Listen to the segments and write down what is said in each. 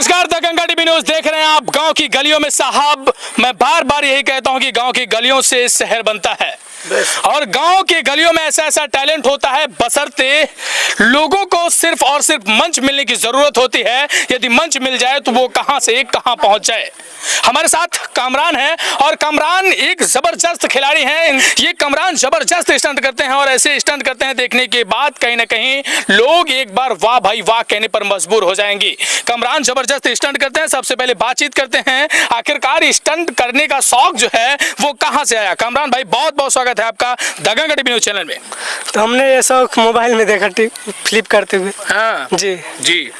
नमस्कार, दंगल TV news देख रहे हैं आप। गांव की गलियों में साहब, मैं बार बार यही कहता हूं कि गांव की गलियों से शहर बनता है और गांव की गलियों में ऐसा ऐसा टैलेंट होता है, बशर्ते लोगों को सिर्फ और सिर्फ मंच मिलने की जरूरत होती है। यदि मंच मिल जाए तो वो कहां से कहां पहुंच जाए। हमारे साथ कामरान है और कामरान एक जबरदस्त खिलाड़ी हैं। ये कामरान जबरदस्त स्टंट करते हैं और ऐसे स्टंट करते हैं देखने के बाद कहीं ना कहीं लोग एक बार वाह भाई वाह कहने पर मजबूर हो जाएंगे। कामरान जबरदस्त स्टंट करते हैं। सबसे पहले बातचीत करते हैं, आखिरकार स्टंट करने का शौक जो है वो कहां से आया। कामरान भाई, बहुत बहुत स्वागत है आपका दंगल टीवी न्यूज चैनल में। तो हमने ये शौक मोबाइल में देखा, फ्लिप करते हुए। हाँ जी जी,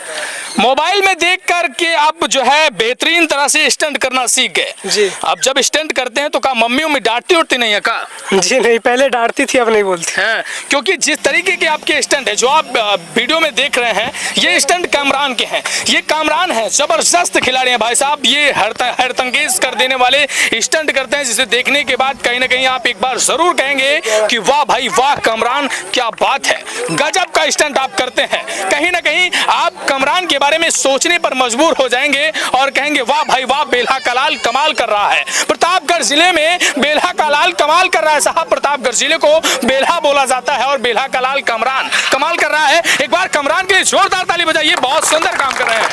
मोबाइल में देख करके आप जो है बेहतरीन तरह से स्टंट करना सीख गए। जी। अब जब स्टंट करते हैं तो क्या मम्मी उम्मी डांटती उठती नहीं है का? जी नहीं, पहले डांटती थी, अब नहीं बोलती। हैं, क्योंकि जिस तरीके के आपके स्टंट है जो आप वीडियो में देख रहे हैं, ये स्टंट कामरान के हैं। ये कामरान है, जबरदस्त खिलाड़ी हैं भाई साहब। ये हैरतअंगेज कर देने वाले स्टंट करते हैं जिसे देखने के बाद कहीं ना कहीं आप एक बार जरूर कहेंगे कि वाह भाई वाह कामरान, क्या बात है, गजब का स्टंट आप करते हैं। कहीं ना कहीं आप कामरान के बारे में सोचने पर मजबूर हो जाएंगे और कहेंगे वाह भाई वाह, बेल्हा का लाल कमाल कर रहा है। प्रतापगढ़ जिले में बेल्हा का लाल कमाल कर रहा है साहब। प्रतापगढ़ जिले को बेल्हा बोला जाता है और बेल्हा का लाल कामरान कमाल कर रहा है। एक बार कामरान के लिए जोरदार ताली बजाइए, बहुत सुंदर काम कर रहे हैं।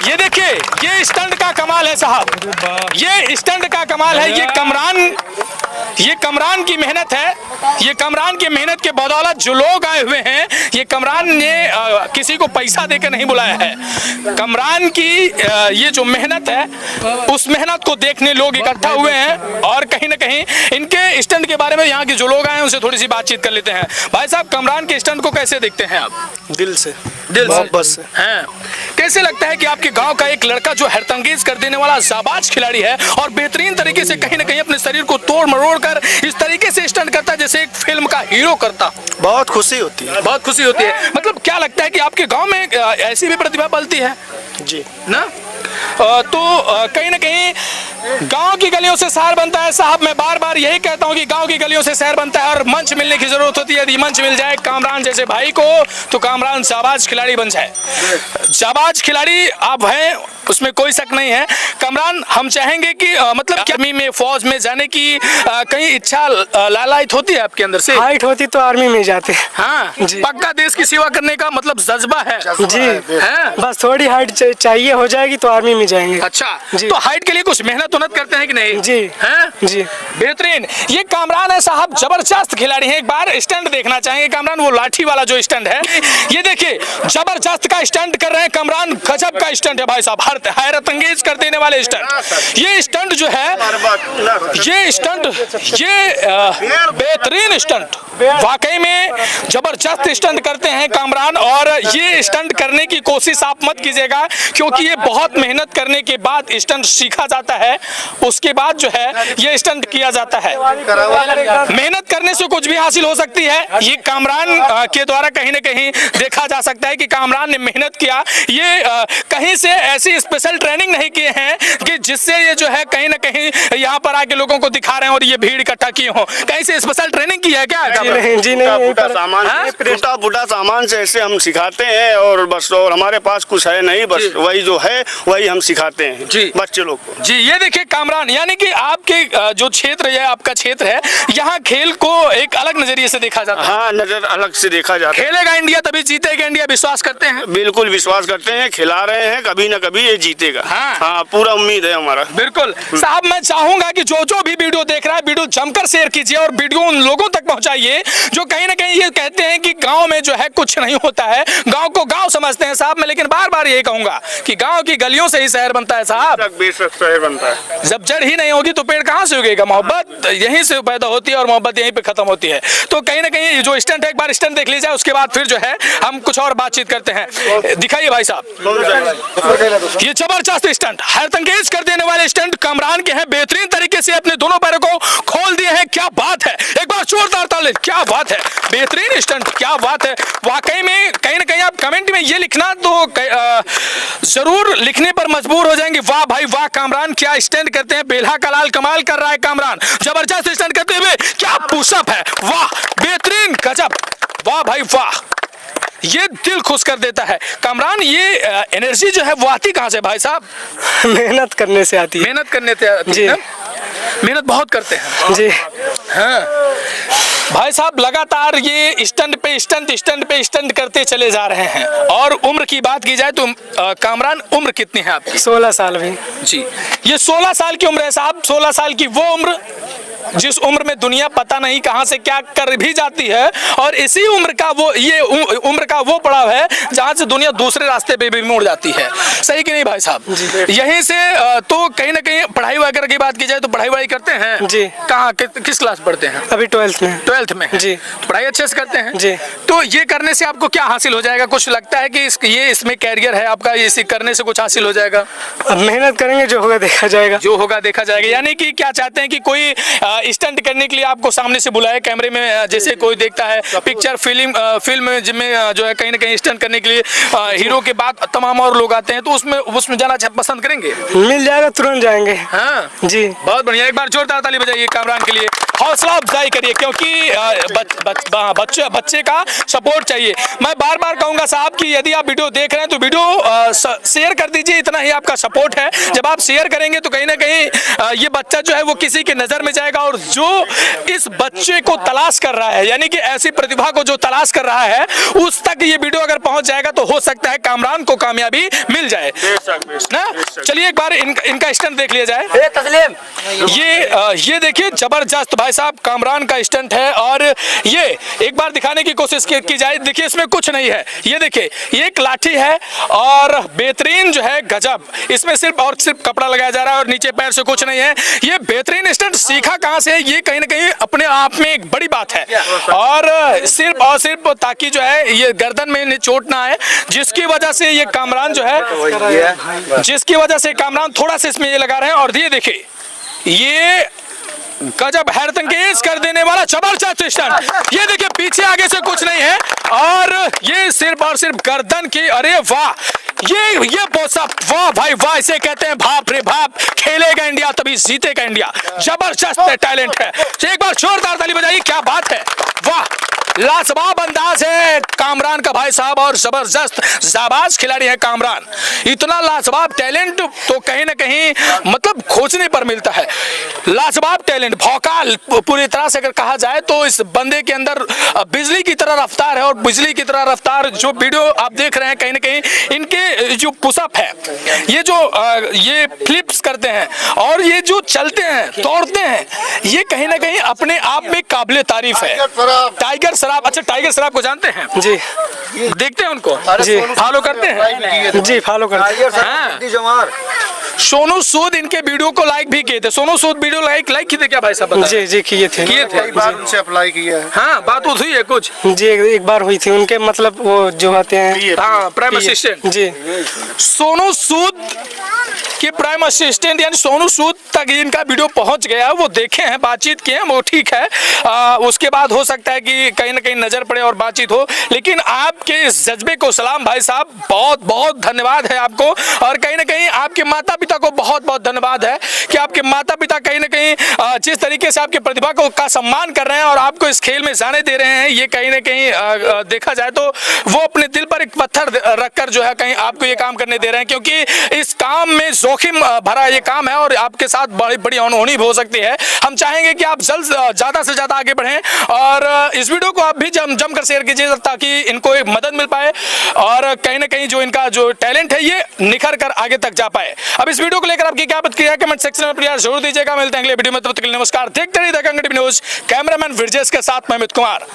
ये देखिए, ये स्टंट का कमाल है साहब, ये स्टंट का कमाल है। ये कमरान की मेहनत है। ये कमरान की मेहनत के बदौलत जो लोग आए हुए हैं, ये कमरान ने किसी को पैसा देकर नहीं बुलाया है। कमरान की ये जो मेहनत है, उस मेहनत को देखने लोग इकट्ठा हुए हैं और कहीं ना कहीं इनके स्टंट के बारे में यहाँ के जो लोग आए हैं उनसे थोड़ी सी बातचीत कर लेते हैं। भाई साहब, कमरान के स्टंट को कैसे देखते हैं आप? दिल से, बस हैं। कैसे लगता है कि आपके गांव का एक लड़का जो हैरतअंगेज कर देने वाला जाबाज खिलाड़ी है और बेहतरीन तरीके से कहीं ना कहीं अपने शरीर को तोड़ मरोड़ कर इस तरीके से स्टंट करता है जैसे एक फिल्म का हीरो करता? बहुत खुशी होती है। बहुत खुशी होती है। मतलब क्या लगता है कि आपके गांव में ऐसी भी प्रतिभा पलती है? जी ना, तो कहीं ना कहीं गांव की गलियों से शहर बनता है साहब। मैं बार बार यही कहता हूं कि गांव की गलियों से शहर बनता है और मंच मिलने की जरूरत होती है। यदि मंच मिल जाए कामरान जैसे भाई को तो कामरान जाबाज खिलाड़ी बन जाए। जाबाज खिलाड़ी आप हैं, उसमें कोई शक नहीं है। कामरान, हम चाहेंगे कि मतलब आर्मी में, फौज में जाने की कहीं इच्छा लालायित होती है आपके अंदर से? हाइट होती तो आर्मी में जाते। हाँ जी, पक्का देश की सेवा करने का मतलब जज्बा है जी है? बस थोड़ी हाइट चाहिए हो जाएगी तो आर्मी में जाएंगे। अच्छा जी। तो हाइट के लिए कुछ मेहनत करते हैं कि नहीं? जी हैं? जी बेहतरीन। ये कामरान है साहब, जबरदस्त खिलाड़ी हैं। एक बार स्टंट देखना चाहेंगे कामरान, वो लाठी वाला जो स्टंट है, ये देखिए, जबरदस्त का स्टंट कर रहे हैं कामरान। गजब का स्टंट है भाई साहब, हैरतअंगेज कर देने वाले स्टंट। ये स्टंट जो है, ये बेहतरीन स्टंट, वाकई में जबरदस्त स्टंट करते हैं कामरान। और ये स्टंट करने की कोशिश आप मत कीजिएगा, क्योंकि ये बहुत मेहनत करने के बाद स्टंट सीखा जाता है, उसके बाद जो है ये स्टंट किया जाता है। मेहनत करने से कुछ भी हासिल हो सकती है। ये कामरान के द्वारा कहीं ना कहीं देखा जा सकता है कि कामरान ने मेहनत किया। ये कहीं से ऐसी स्पेशल ट्रेनिंग नहीं किए हैं कि जिससे ये जो है कहीं ना कहीं यहाँ पर आके लोगों को दिखा रहे हैं और ये भीड़ इकट्ठा किए हो। कहीं से स्पेशल ट्रेनिंग की है क्या? जी नहीं, टूटा फूटा सामान से ऐसे हम सिखाते हैं और बस, और हमारे पास कुछ है नहीं, बस वही जो है वही हम सिखाते हैं जी बच्चे लोग को। जी, ये देखिए कामरान, यानी कि आपके जो क्षेत्र है, आपका क्षेत्र है, यहाँ खेल को एक अलग नजरिए से देखा जाता है। हाँ, नजर अलग से देखा जाता है। खेलेगा इंडिया तभी जीतेगा इंडिया, विश्वास करते हैं? बिल्कुल विश्वास करते हैं, खिला रहे हैं, कभी न कभी ये जीतेगा। हाँ, पूरा उम्मीद है हमारा। बिल्कुल साहब, मैं चाहूंगा कि जो भी वीडियो देख रहा है, वीडियो जमकर शेयर कीजिए और वीडियो उन लोगों तक पहुंचाइए जो कहीं ना कहीं ये कहते हैं कि गांव में जो है कुछ नहीं होता है, गांव को गांव समझते हैं साहब। मैं लेकिन बार बार यही कहूंगा कि गांव की गलियों से ही शहर बनता है साहब। बेशक शहर बनता है। जब जड़ ही नहीं होगी तो पेड़ कहां से उगेगा? मोहब्बत यहीं से पैदा होती है और मोहब्बत यहीं पे खत्म होती है। तो कहीं ना कहीं जो स्टंट है, एक बार स्टंट देख लीजिए, उसके बाद फिर जो है हम कुछ और बातचीत करते हैं। दिखाइए भाई साहब, ये जबरदस्त स्टंट, हैरतअंगेज कर देने वाले स्टंट कामरान के हैं। बेहतरीन तरीके से अपने दोनों पैरों को खोल दिए हैं। क्या बात है, एक बार जोरदार ताली, क्या बात है, बेहतरीन स्टंट, क्या बात है। वाकई में कहीं ना कहीं आप कमेंट में ये लिखना तो जरूर लिखने पर मजबूर हो जाएंगे, वाह भाई वाह कामरान, क्या स्टंट करते हैं, बेल्हा का लाल कमाल कर रहा है कामरान, जबरदस्त स्टंट करते हुए, क्या पुशअप है, वाह बेहतरीन, गजब, वाह भाई वाह। ये दिल खुश कर देता है। कामरान, ये एनर्जी जो है वो आती कहाँ से भाई साहब? मेहनत करने से आती है। मेहनत करने से आती जी। है। मेहनत बहुत करते हैं। जी। हाँ भाई साहब, लगातार ये स्टंट पे स्टंट करते चले जा रहे हैं। और उम्र की बात की जाए तो कामरान, उम्र कितनी है आपकी? 16 साल भी। जी, ये 16 साल की उम्र है साहब। 16 साल की वो उम्र जिस उम्र में दुनिया पता नहीं कहां से क्या कर भी जाती है, और इसी उम्र का वो ये उम्र का वो पड़ाव है जहां से दुनिया दूसरे रास्ते पे भी मुड़ जाती है। सही कि नहीं भाई साहब? यहीं से तो कहीं ना कहीं पढ़ाई वगैरह की बात की जाए तो पढ़ाई वढ़ाई करते हैं जी। कहाँ किस क्लास पढ़ते हैं? अभी 12th में। 12th में जी। तो पढ़ाई अच्छे से करते हैं जी। तो ये करने से आपको क्या हासिल हो जाएगा? कुछ लगता है कि ये इसमें कैरियर है आपका, इसे करने से कुछ हासिल हो जाएगा? अब मेहनत करेंगे, जो होगा देखा जाएगा। जो होगा देखा जाएगा। यानी कि क्या चाहते हैं कि कोई स्टंट करने के लिए आपको सामने से बुलाए कैमरे में, जैसे कोई देखता है पिक्चर फिल्म में जो है कहीं ना कहीं स्टंट करने के लिए हीरो के बाद तमाम और लोग आते हैं, तो उसमें जाना पसंद करेंगे? मिल जाएगा, तुरंत जाएंगे। हाँ जी। बहुत बढ़िया। एक बार जोरदार ताली बजाइए कामरान के लिए, हौसला अफजाई करिए, क्योंकि बच्चे का सपोर्ट चाहिए। मैं बार बार कहूंगा साहब कि यदि आप वीडियो देख रहे हैं तो वीडियो शेयर कर दीजिए, इतना ही आपका सपोर्ट है। जब आप शेयर करेंगे तो कहीं ना कहीं ये बच्चा जो है वो किसी की नजर में जाएगा, और जो इस बच्चे को तलाश कर रहा है, यानी कि ऐसी प्रतिभा को जो तलाश कर रहा है, उस तक ये वीडियो अगर पहुंच जाएगा तो हो सकता है कामरान को कामयाबी मिल जाए ना। चलिए एक बार इनका स्टंट देख लिया जाए। ये देखिए, जबरदस्त भाई साहब कामरान का स्टंट है, और ये एक बार दिखाने की कोशिश की जाए। देखिए इसमें कुछ नहीं है, ये देखिए ये एक लाठी है और बेहतरीन जो है गजब, इसमें सिर्फ कपड़ा लगाया जा रहा है और नीचे पैर से कुछ नहीं है। ये बेहतरीन स्टंट सीखा कहां से है, ये कहीं ना कहीं अपने आप में एक बड़ी बात है, और सिर्फ ताकि जो है ये गर्दन में चोट ना आए, जिसकी वजह से ये कामरान जो है, जिसकी वजह से कामरान थोड़ा सा इसमें ये लगा रहे हैं। और ये देखिए, ये गजब हैरतअंगेज कर देने वाला जबरदस्त स्टंट। ये देखिए पीछे आगे से कुछ नहीं है, और ये सिर्फ और सिर्फ गर्दन की। अरे वाह, ये बहुत वाह भाई वाह, इसे कहते हैं बाप रे बाप। खेलेगा इंडिया तभी जीतेगा इंडिया। जबरदस्त टैलेंट है। एक बार जोरदार ताली बजाइए, क्या बात है, वाह, लाजवाब अंदाज है कामरान का भाई साहब, और जबरदस्त जाबाज खिलाड़ी है कामरान। इतना लाजवाब टैलेंट तो कहीं ना कहीं मतलब खोजने पर मिलता है। लाजवाब टैलेंट, भौकाल पूरी तरह से अगर कहा जाए तो इस बंदे के अंदर बिजली की तरह रफ्तार है, और बिजली की तरह रफ्तार जो वीडियो आप देख रहे हैं, कहीं ना कहीं इनके जो पुशअप है, ये जो ये फ्लिप्स करते हैं, और ये जो चलते हैं दौड़ते हैं, ये कहीं ना कहीं अपने आप में काबिले तारीफ है। टाइगर श्रॉफ, अच्छा टाइगर श्रॉफ को जानते हैं? जी। देखते हैं उनको? जी। फॉलो करते हैं? जी, फॉलो करते हैं। सोनू सूद इनके वीडियो को लाइक भी किए थे। सोनू सूद वीडियो लाइक किए थे क्या भाई साहब? जी जी किए थे। कई बार उनसे अप्लाई किया है। हाँ, बात हुई है कुछ? जी, एक बार हुई थी उनके, मतलब वो जो होते हैं, हाँ, प्राइम असिस्टेंट। जी। सोनू सूद के प्राइम असिस्टेंट यानी सोनू सूद तक इनका वीडियो पहुंच गया, वो देखे हैं, बातचीत किए हैं, वो ठीक है। उसके बाद हो सकता है कि कहीं ना कहीं नजर पड़े और बातचीत हो, लेकिन आपके इस जज्बे को सलाम भाई साहब, बहुत बहुत धन्यवाद है आपको। और कहीं ना कहीं आपके माता पिता को बहुत बहुत धन्यवाद है कि आपके माता पिता कहीं ना कहीं जिस तरीके से आपकी प्रतिभा का सम्मान कर रहे हैं और आपको इस खेल में जाने दे रहे हैं, ये कहीं ना कहीं देखा जाए तो वो अपने दिल पर एक पत्थर रखकर जो है कहीं आपको ये काम करने दे रहे हैं, क्योंकि इस काम में जोखिम भरा ये काम है और आपके साथ बड़ी बड़ी अनहोनी भी हो सकती है। हम चाहेंगे कि आप जल्द ज्यादा से ज्यादा आगे बढ़ें और इस वीडियो को आप भी जमकर शेयर कीजिए ताकि इनको एक मदद मिल पाए और कहीं ना कहीं जो इनका जो टैलेंट है ये निखर कर आगे तक जा पाए। अब इस वीडियो को लेकर आपकी क्या प्रतिक्रिया है कमेंट सेक्शन में प्रयास जरूर दीजिएगा। मिलते हैं अगले वीडियो में, तब तक के लिए नमस्कार। देखते रहिए द कंगड़ी न्यूज। कैमरामैन विरजेश के साथ मैं अमित कुमार।